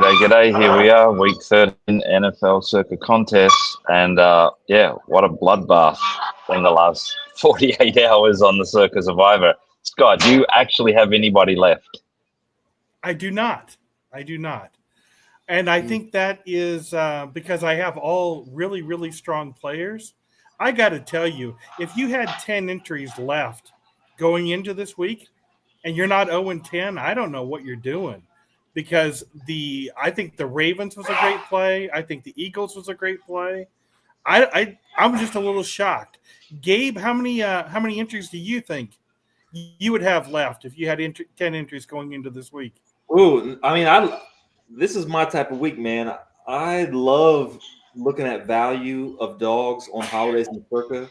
G'day. Here we are, week 13 NFL Circa Contests, and what a bloodbath in the last 48 hours on the Circa Survivor. Scott, do you actually have anybody left? I do not. And I think that is because I have all really, really strong players. I got to tell you, if you had 10 entries left going into this week and you're not 0-10, I don't know what you're doing. Because I think the Ravens was a great play. I think the Eagles was a great play. I'm just a little shocked. Gabe, how many entries do you think you would have left if you had 10 entries going into this week? Ooh, this is my type of week, man. I love looking at value of dogs on holidays in Circa.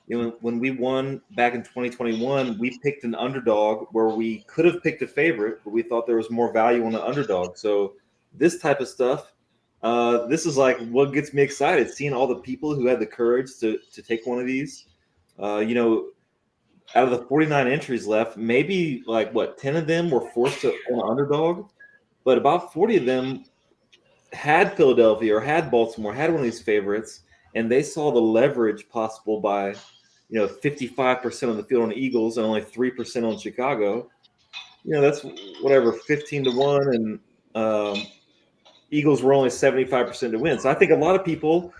You know, when we won back in 2021, we picked an underdog where we could have picked a favorite, but we thought there was more value on the underdog. So this type of stuff, this is like what gets me excited, seeing all the people who had the courage to take one of these. Out of the 49 entries left, maybe 10 of them were forced to on an underdog, but about 40 of them had Philadelphia or had Baltimore, had one of these favorites, and they saw the leverage possible by 55% of the field on the Eagles and only 3% on Chicago. That's whatever, 15-1, and Eagles were only 75% to win. So I think a lot of people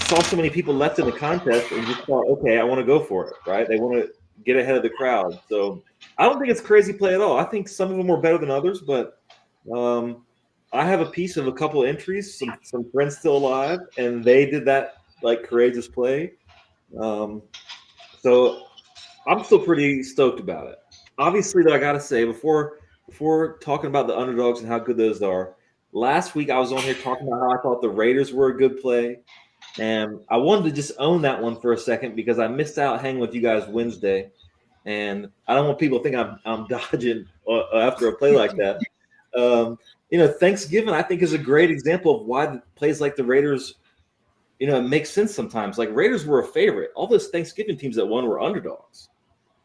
saw so many people left in the contest and just thought, okay, I want to go for it, right? They want to get ahead of the crowd. So I don't think it's crazy play at all. I think some of them were better than others, but I have a piece of a couple of entries, some friends still alive, and they did that courageous play. So I'm still pretty stoked about it. Obviously, though, I got to say, before talking about the underdogs and how good those are, last week I was on here talking about how I thought the Raiders were a good play. And I wanted to just own that one for a second because I missed out hanging with you guys Wednesday. And I don't want people to think I'm dodging after a play like that. Thanksgiving, I think, is a great example of why plays like the Raiders – it makes sense sometimes. Like Raiders were a favorite. All those Thanksgiving teams that won were underdogs.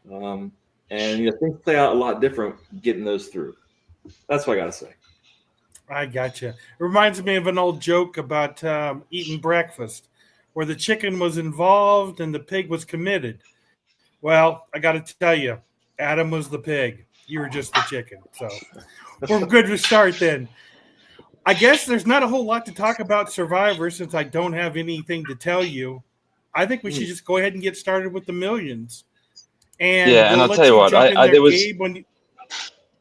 And things play out a lot different getting those through. That's what I got to say. I gotcha. It reminds me of an old joke about eating breakfast where the chicken was involved and the pig was committed. Well, I got to tell you, Adam was the pig. You were just the chicken. So we're good to start then. I guess there's not a whole lot to talk about Survivor since I don't have anything to tell you. I think we should just go ahead and get started with the millions. And and I'll tell you what,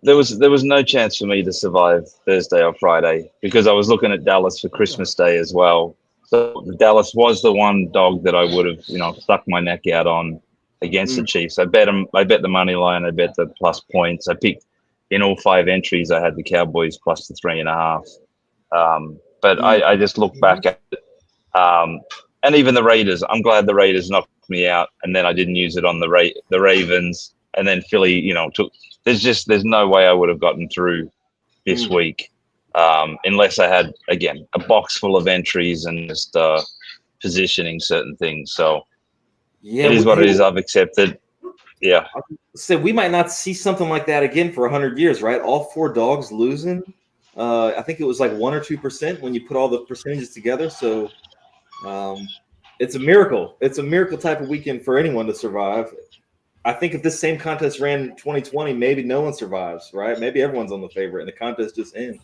there was no chance for me to survive Thursday or Friday because I was looking at Dallas for Christmas Day as well. So Dallas was the one dog that I would have, stuck my neck out on against the Chiefs. I bet the money line. I bet the plus points. I picked in all 5 entries. I had the Cowboys plus the 3.5. But I just look back at it, and even the Raiders. I'm glad the Raiders knocked me out, and then I didn't use it on the Ravens, and then Philly. Took. There's no way I would have gotten through this week unless I had again a box full of entries and just positioning certain things. So it is what it is. I've accepted. Yeah. So we might not see something like that again for 100 years, right? All 4 dogs losing. I think it was 1 or 2% when you put all the percentages together. So it's a miracle. It's a miracle type of weekend for anyone to survive. I think if this same contest ran in 2020, maybe no one survives, right? Maybe everyone's on the favorite and the contest just ends.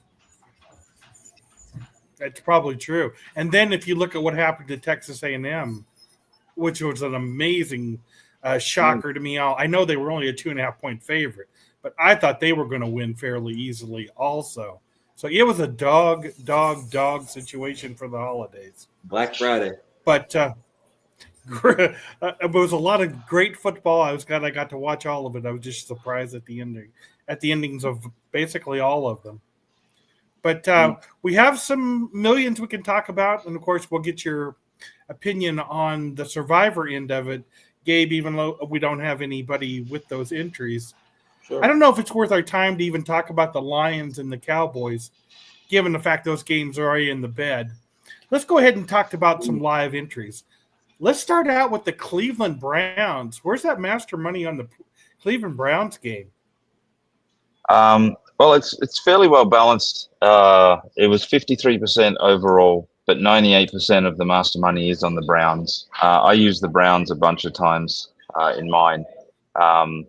That's probably true. And then if you look at what happened to Texas A&M, which was an amazing shocker to me. I know they were only a 2.5-point favorite, but I thought they were going to win fairly easily also. So it was a dog situation for the holidays. Black Friday. But it was a lot of great football. I was glad I got to watch all of it. I was just surprised at the endings of basically all of them. But we have some millions we can talk about, and of course we'll get your opinion on the Survivor end of it, Gabe, even though we don't have anybody with those entries. Sure. I don't know if it's worth our time to even talk about the Lions and the Cowboys, given the fact those games are already in the bed. Let's go ahead and talk about some live entries. Let's start out with the Cleveland Browns. Where's that master money on the Cleveland Browns game? Well, it's fairly well balanced. It was 53% overall, but 98% of the master money is on the Browns. I use the Browns a bunch of times in mine. Um,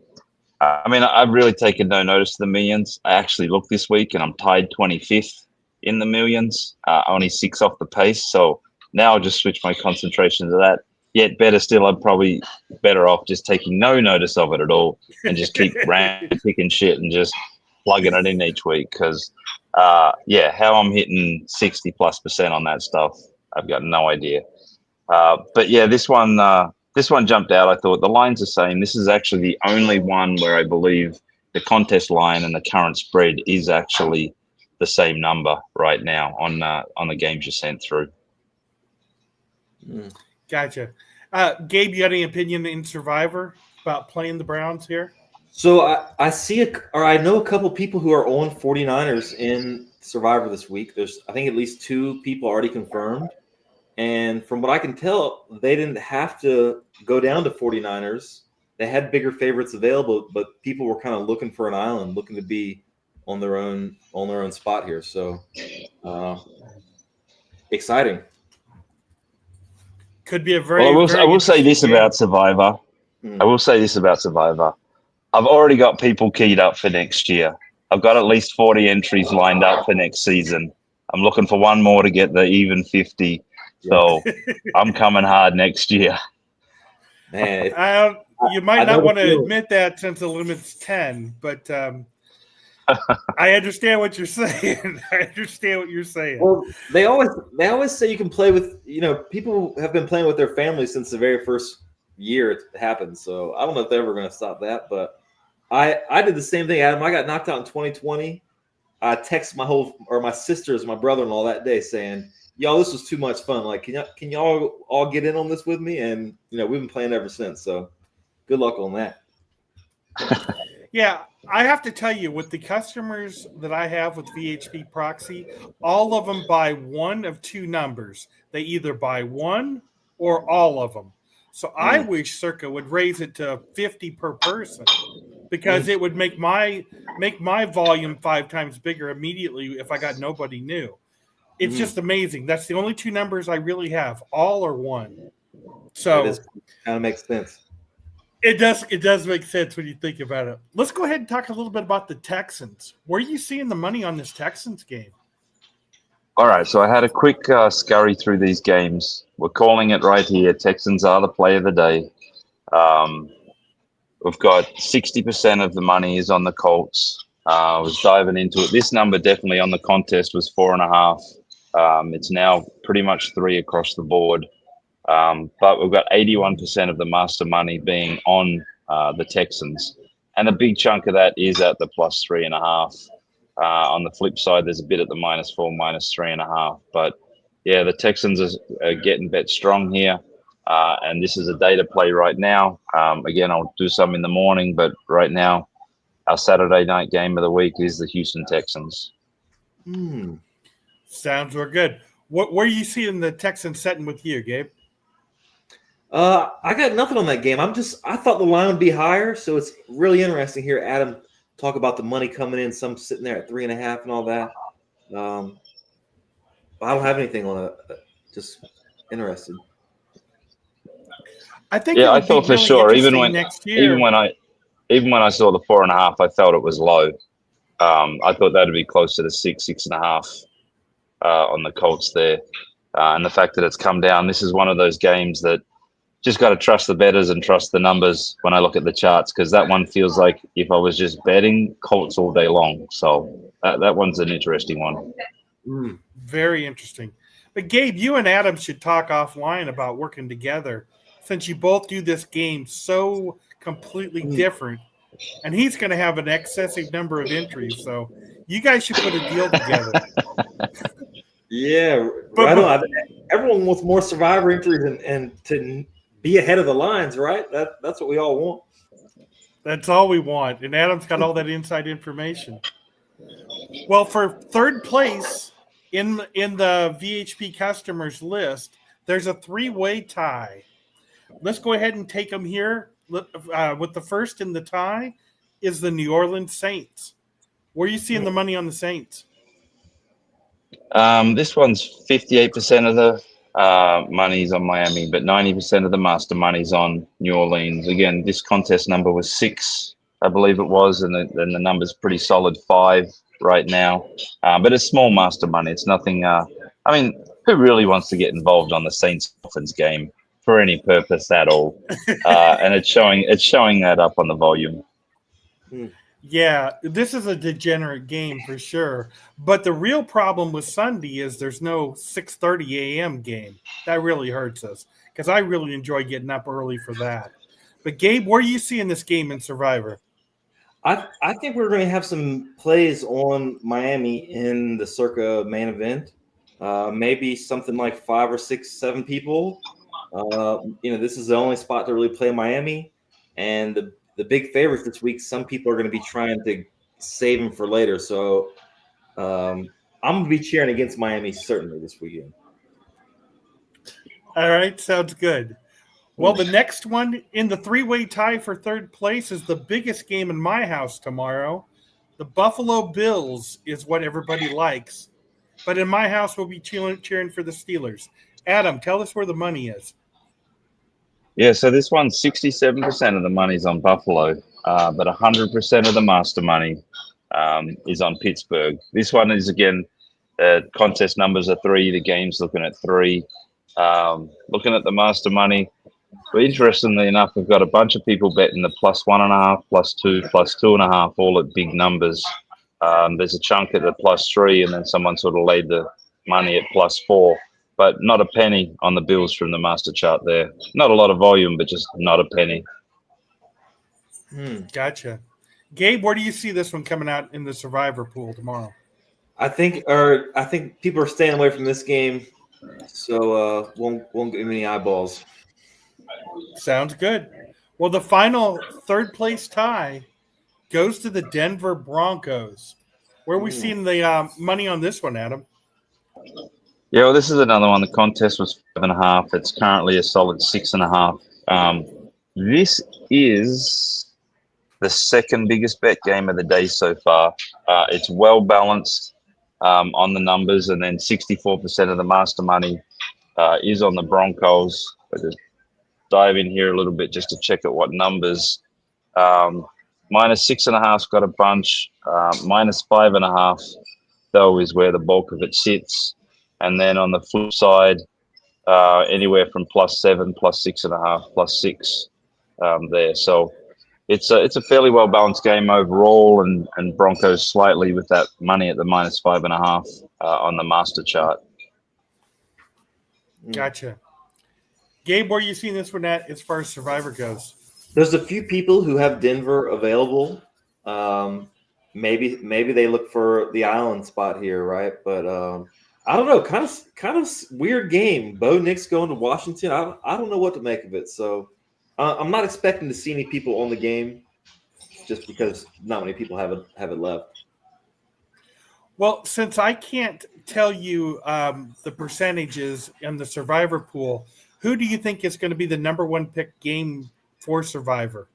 I mean, I've really taken no notice of the millions. I actually looked this week, and I'm tied 25th in the millions, only 6 off the pace. So now I'll just switch my concentration to that. Yet better still, I'm probably better off just taking no notice of it at all and just keep picking shit and just plugging it in each week. Because, yeah, how I'm hitting 60+% on that stuff, I've got no idea. But yeah, this one jumped out. I thought the line's the same. This is actually the only one where I believe the contest line and the current spread is actually the same number right now on the games you sent through. Gotcha. Gabe, you got any opinion in Survivor about playing the Browns here? So I know a couple people who are on 49ers in Survivor this week. There's, I think, at least 2 people already confirmed. And from what I can tell, they didn't have to go down to 49ers. They had bigger favorites available, but people were kind of looking for an island, looking to be on their own spot here. So exciting. Could be a very. Well, I will say this about Survivor. I will say this about Survivor. I've already got people keyed up for next year. I've got at least 40 entries lined up for next season. I'm looking for one more to get the even 50. So I'm coming hard next year. Man, you might not want to admit that since the limit's 10, but I understand what you're saying. Well, they always say you can play with, people have been playing with their families since the very first year it happened. So I don't know if they're ever going to stop that, but I did the same thing, Adam. I got knocked out in 2020. I texted my sisters, my brother-in-law that day saying, y'all, this was too much fun. Like, can y'all all get in on this with me? And, we've been playing ever since. So good luck on that. Yeah, I have to tell you, with the customers that I have with VHP Proxy, all of them buy one of 2 numbers. They either buy one or all of them. So I wish Circa would raise it to 50 per person, because it would make my volume 5 times bigger immediately if I got nobody new. It's just amazing. That's the only 2 numbers I really have, all or one. So it kind of makes sense. It does make sense when you think about it. Let's go ahead and talk a little bit about the Texans. Where are you seeing the money on this Texans game? All right, so I had a quick scurry through these games. We're calling it right here. Texans are the play of the day. We've got 60% of the money is on the Colts. I was diving into it. This number definitely on the contest was 4.5. It's now pretty much 3 across the board. But we've got 81% of the master money being on the Texans. And a big chunk of that is at the plus 3.5. On the flip side, there's a bit at the -4, -3.5. But yeah, the Texans are getting bet strong here. And this is a day to play right now. Again, I'll do some in the morning, but right now, our Saturday night game of the week is the Houston Texans. Sounds real good. Where are you seeing the Texans setting with you, Gabe? I got nothing on that game. I thought the line would be higher, so it's really interesting here. Adam talk about the money coming in, some sitting there at 3.5 and all that. I don't have anything on it. Just interested. I think. Yeah, I thought for sure. Even when I saw the 4.5, I felt it was low. I thought that'd be close to the 6.5 on the Colts there, and the fact that it's come down. This is one of those games that just got to trust the bettors and trust the numbers when I look at the charts, because that one feels like if I was just betting Colts all day long. So that one's an interesting one. Very interesting. But Gabe, you and Adam should talk offline about working together, since you both do this game so completely different. And he's going to have an excessive number of entries, so you guys should put a deal together. Yeah, right on. Everyone wants more Survivor entries and to be ahead of the lines, right? That's what we all want. That's all we want. And Adam's got all that inside information. Well, for third place in the VHP customers list, there's a 3-way tie. Let's go ahead and take them here. With the first in the tie is the New Orleans Saints Where are you seeing the money on the Saints? This one's 58% of the money's on Miami, but 90% of the master money's on New Orleans. Again, this contest number was 6, I believe it was, and the number's pretty solid 5 right now. But it's small master money. It's nothing. I mean, who really wants to get involved on the Saints Dolphins game for any purpose at all? And it's showing that up on the volume. Yeah, this is a degenerate game for sure. But the real problem with Sunday is there's no 6:30 a.m. game. That really hurts us because I really enjoy getting up early for that. But Gabe, where are you seeing this game in Survivor? I think we're going to have some plays on Miami in the Circa main event. Maybe something like 5 or 6, 7 people. This is the only spot to really play Miami, and the big favorites this week. Some people are going to be trying to save them for later. So I'm going to be cheering against Miami certainly this weekend. All right, sounds good. Well, the next one in the 3-way tie for third place is the biggest game in my house tomorrow. The Buffalo Bills is what everybody likes. But in my house, we'll be cheering for the Steelers. Adam, tell us where the money is. Yeah, so this one, 67% of the money's on Buffalo, but 100% of the master money is on Pittsburgh. This one is, again, contest numbers are 3. The game's looking at 3. Looking at the master money, but interestingly enough, we've got a bunch of people betting the +1.5, +2, +2.5, all at big numbers. There's a chunk at the +3, and then someone sort of laid the money at +4, but not a penny on the Bills from the master chart there. Not a lot of volume, but just not a penny. Gotcha. Gabe, where do you see this one coming out in the Survivor pool tomorrow? I think people are staying away from this game, so won't get any eyeballs. Sounds good. Well, the final third place tie goes to the Denver Broncos. Where are we seeing the money on this one, Adam? Yeah, well, this is another one. The contest was 5.5. It's currently a solid 6.5. This is the second biggest bet game of the day so far. It's well balanced on the numbers, and then 64% of the master money is on the Broncos. I'll just dive in here a little bit just to check at what numbers. -6.5's got a bunch. -5.5 though is where the bulk of it sits. And then on the flip side, anywhere from +7, +6.5, +6 there. So it's a fairly well balanced game overall, and Broncos slightly with that money at the -5.5 on the master chart. Gotcha. Gabe, where are you seeing this one at as far as Survivor goes? There's a few people who have Denver available. Maybe they look for the island spot here, right? But I don't know. Kind of weird game. Bo Nix going to Washington. I don't know what to make of it. So I'm not expecting to see any people on the game, just because not many people have it left. Well, since I can't tell you the percentages in the Survivor pool, who do you think is going to be the number 1 pick game for Survivor?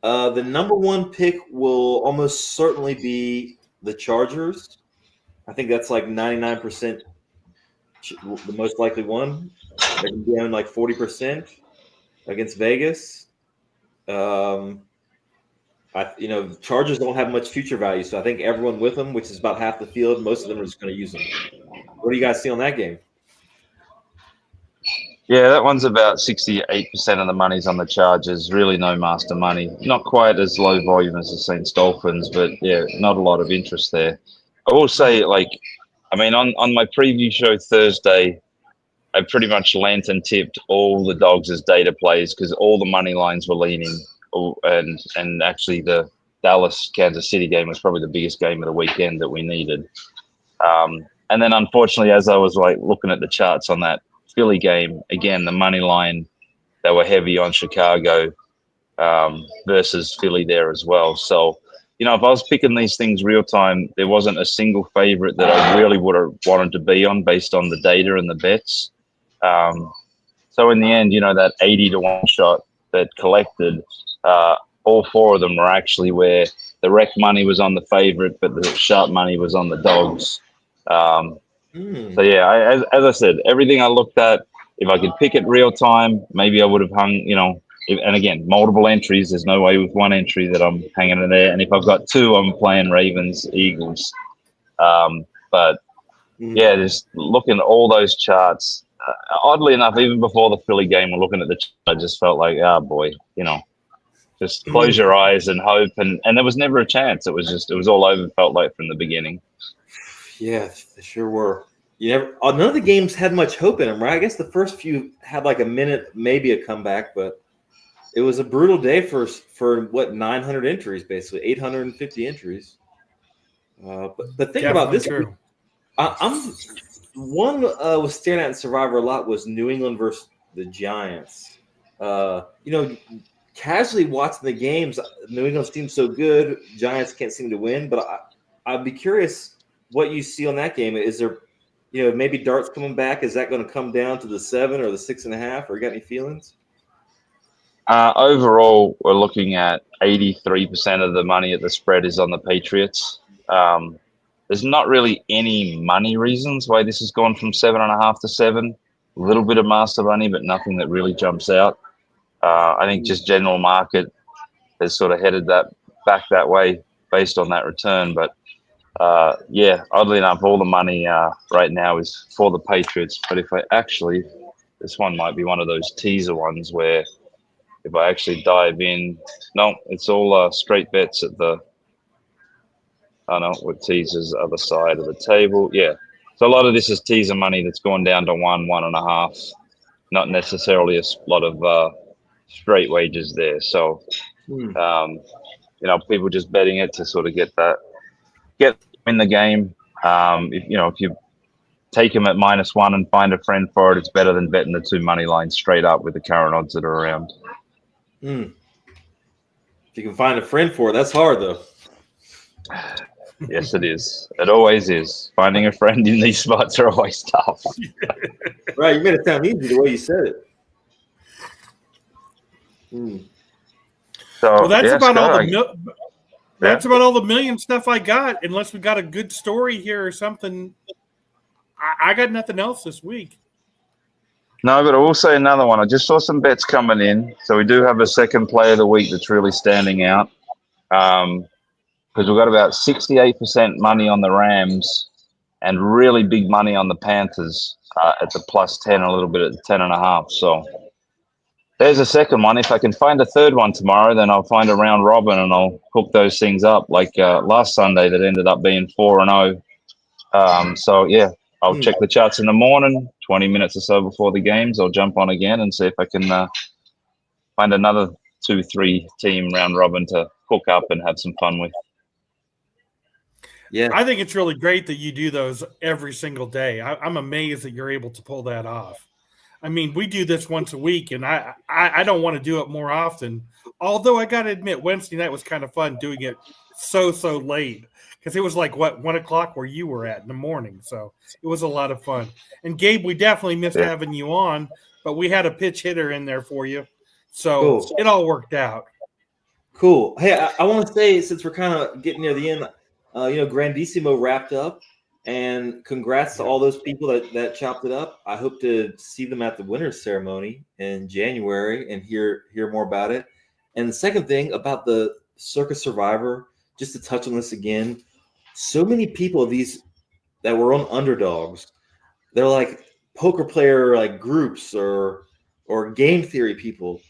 The number 1 pick will almost certainly be the Chargers. I think that's like 99%, the most likely one. They can be on like 40% against Vegas. Chargers don't have much future value, so I think everyone with them, which is about half the field, most of them are just going to use them. What do you guys see on that game? Yeah, that one's about 68% of the money's on the Chargers. Really no master money. Not quite as low volume as the Saints Dolphins, but yeah, not a lot of interest there. I will say, on my preview show Thursday, I pretty much lantern tipped all the dogs as data plays because all the money lines were leaning. And actually the Dallas-Kansas City game was probably the biggest game of the weekend that we needed. And then unfortunately, as I was looking at the charts on that Philly game, again, the money line, they were heavy on Chicago versus Philly there as well. So, if I was picking these things real time, there wasn't a single favorite that I really would have wanted to be on based on the data and the bets. So in the end, that 80-1 shot that collected, all 4 of them were actually where the rec money was on the favorite, but the sharp money was on the dogs. So yeah, as I said, everything I looked at, if I could pick it real time, maybe I would have hung, and again, multiple entries. There's no way with one entry that I'm hanging in there. And if I've got two, I'm playing Ravens, Eagles. But yeah, just looking at all those charts, oddly enough, even before the Philly game, we're looking at the chart, I just felt like, oh boy, just close your eyes and hope. And there was never a chance. It was all over, felt like, from the beginning. Yeah, they sure were. None of the games had much hope in them, right? I guess the first few had like a minute, maybe a comeback, but it was a brutal day for 900 entries, basically 850 entries. But think about this. True. I'm one was staring at in Survivor a lot was New England versus the Giants. Casually watching the games, New England's team's so good, Giants can't seem to win. But I'd be curious what you see on that game. Is there, maybe darts coming back? Is that going to come down to the 7 or the 6.5? Or you got any feelings? Overall, we're looking at 83% of the money at the spread is on the Patriots. There's not really any money reasons why this has gone from 7.5 to 7. A little bit of master money, but nothing that really jumps out. I think just general market has sort of headed back that way based on that return. But oddly enough, all the money right now is for the Patriots. But this one might be one of those teaser ones where if I actually dive in, no, it's all straight bets at with teasers other side of the table. Yeah. So a lot of this is teaser money that's gone down to 1.5, not necessarily a lot of straight wages there. So, people just betting it to sort of get in the game. If you take them at -1 and find a friend for it, it's better than betting the 2 money lines straight up with the current odds that are around. If you can find a friend for it, that's hard though. Yes, it is. It always is. Finding a friend in these spots are always tough. Right, you made it sound easy the way you said it. So that's about all about all the million stuff I got. Unless we got a good story here or something, I got nothing else this week. No, but I will say another one. I just saw some bets coming in, so we do have a second play of the week that's really standing out. Because we've got about 68% money on the Rams and really big money on the Panthers at the +10, a little bit at the 10.5. So there's a second one. If I can find a third one tomorrow, then I'll find a round robin and I'll hook those things up. Like last Sunday, that ended up being 4-0. So yeah, I'll check the charts in the morning, 20 minutes or so before the games. I'll jump on again and see if I can find another 2-3 team round robin to hook up and have some fun with. Yeah, I think it's really great that you do those every single day. I'm amazed that you're able to pull that off. I mean, we do this once a week, and I don't want to do it more often. Although I got to admit, Wednesday night was kind of fun doing it so late because it was like 1 o'clock where you were at in the morning. So it was a lot of fun. And Gabe, we definitely missed having you on, but we had a pitch hitter in there for you, so It all worked out. Cool. Hey, I want to say, since we're kind of getting near the end. Grandissimo wrapped up, and congrats to all those people that chopped it up. I hope to see them at the winners ceremony in January and hear more about it. And the second thing about the Circa Survivor, just to touch on this again, so many people of these that were on underdogs, they're like poker player like groups or game theory people,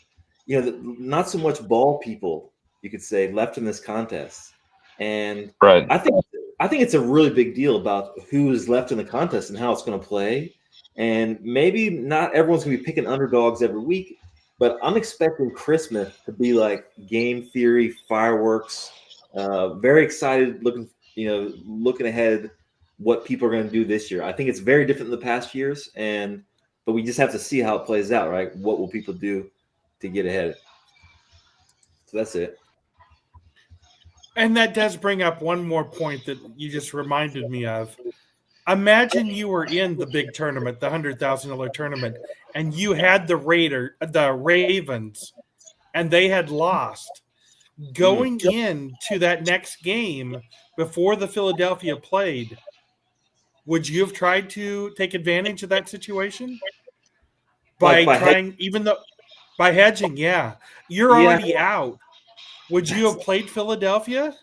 not so much ball people, you could say, left in this contest. And right. I think it's a really big deal about who is left in the contest and how it's going to play. And maybe not everyone's going to be picking underdogs every week, but I'm expecting Christmas to be like game theory, fireworks. Very excited, looking ahead what people are going to do this year. I think it's very different than the past years, but we just have to see how it plays out, right? What will people do to get ahead? So that's it. And that does bring up one more point that you just reminded me of. Imagine you were in the big tournament, the $100,000 tournament, and you had the Ravens, and they had lost. going into that next game before the Philadelphia played, would you have tried to take advantage of that situation by trying, by hedging? Yeah, you're already out. Would you have played Philadelphia?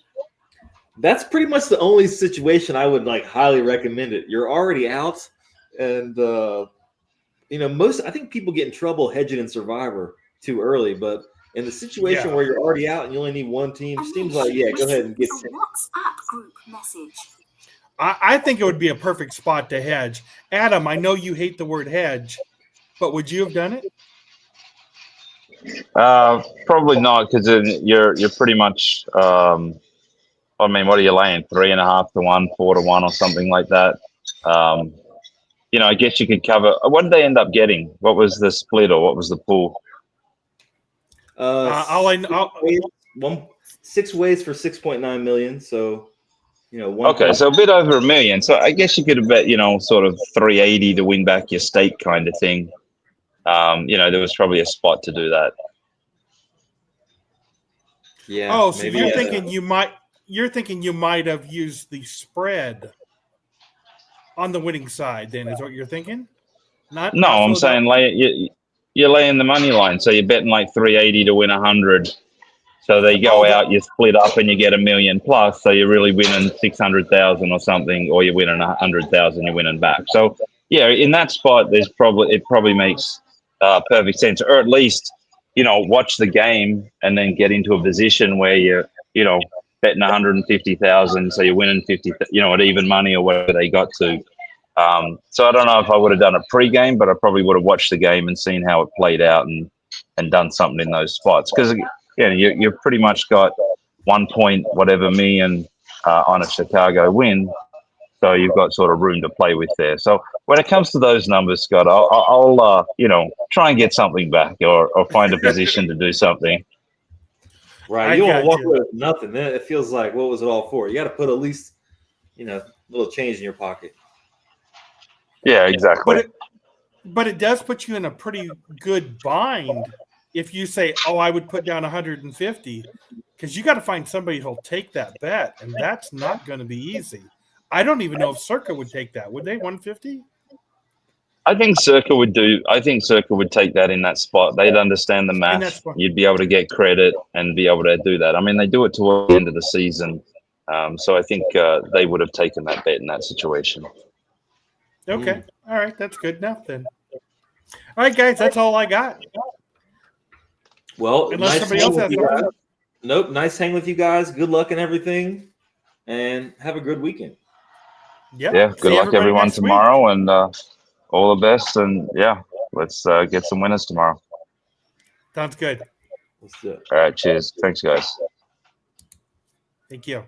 That's pretty much the only situation I would like highly recommend it. You're already out, and I think people get in trouble hedging in Survivor too early, but in the situation where you're already out and you only need one team, seems like go ahead and get a WhatsApp group message. I think it would be a perfect spot to hedge. Adam, I know you hate the word hedge, but would you have done it? Probably not, because you're pretty much. I mean, what are you laying? 3.5 to 1, 4 to 1, or something like that. I guess you could cover. What did they end up getting? What was the split, or what was the pool? 6 ways for 6.9 million. So, okay, so a bit over $1 million. So I guess you could have bet, sort of 380 to win back your stake kind of thing. There was probably a spot to do that. Yeah. Oh, so you're thinking you might have used the spread on the winning side, then, is what you're thinking? No, I'm saying you're laying the money line, so you're betting like 380 to win 100. So they go out, you split up, and you get $1 million plus. So you're really winning 600,000 or something, or you're winning 100,000, you're winning back. So yeah, in that spot, it probably makes perfect sense, or at least watch the game and then get into a position where you're betting 150,000, so you're winning 50, at even money or whatever they got to. So I don't know if I would have done a pre-game, but I probably would have watched the game and seen how it played out and done something in those spots, because you've pretty much got 1 point whatever million on a Chicago win, so you've got sort of room to play with there. So when it comes to those numbers, Scott, I'll try and get something back or find a position to do something. Right, you won't walk away with nothing. Then it feels like, what was it all for? You got to put at least a little change in your pocket. Yeah, exactly. But it does put you in a pretty good bind if you say, "Oh, I would put down 150," because you got to find somebody who'll take that bet, and that's not going to be easy. I don't even know if Circa would take that. Would they 150? I think Circa would take that in that spot. They'd understand the math. You'd be able to get credit and be able to do that. I mean, they do it towards the end of the season. So I think they would have taken that bet in that situation. Okay. All right. That's good enough then. All right, guys. That's all I got. Well, unless somebody else has something. Nope. Nice hanging with you guys. Good luck and everything. And have a good weekend. Yep. Yeah. Good luck, everyone, tomorrow. And all the best. And yeah, let's get some winners tomorrow. Sounds good. Let's do it. All right. Cheers. Thanks, guys. Thank you.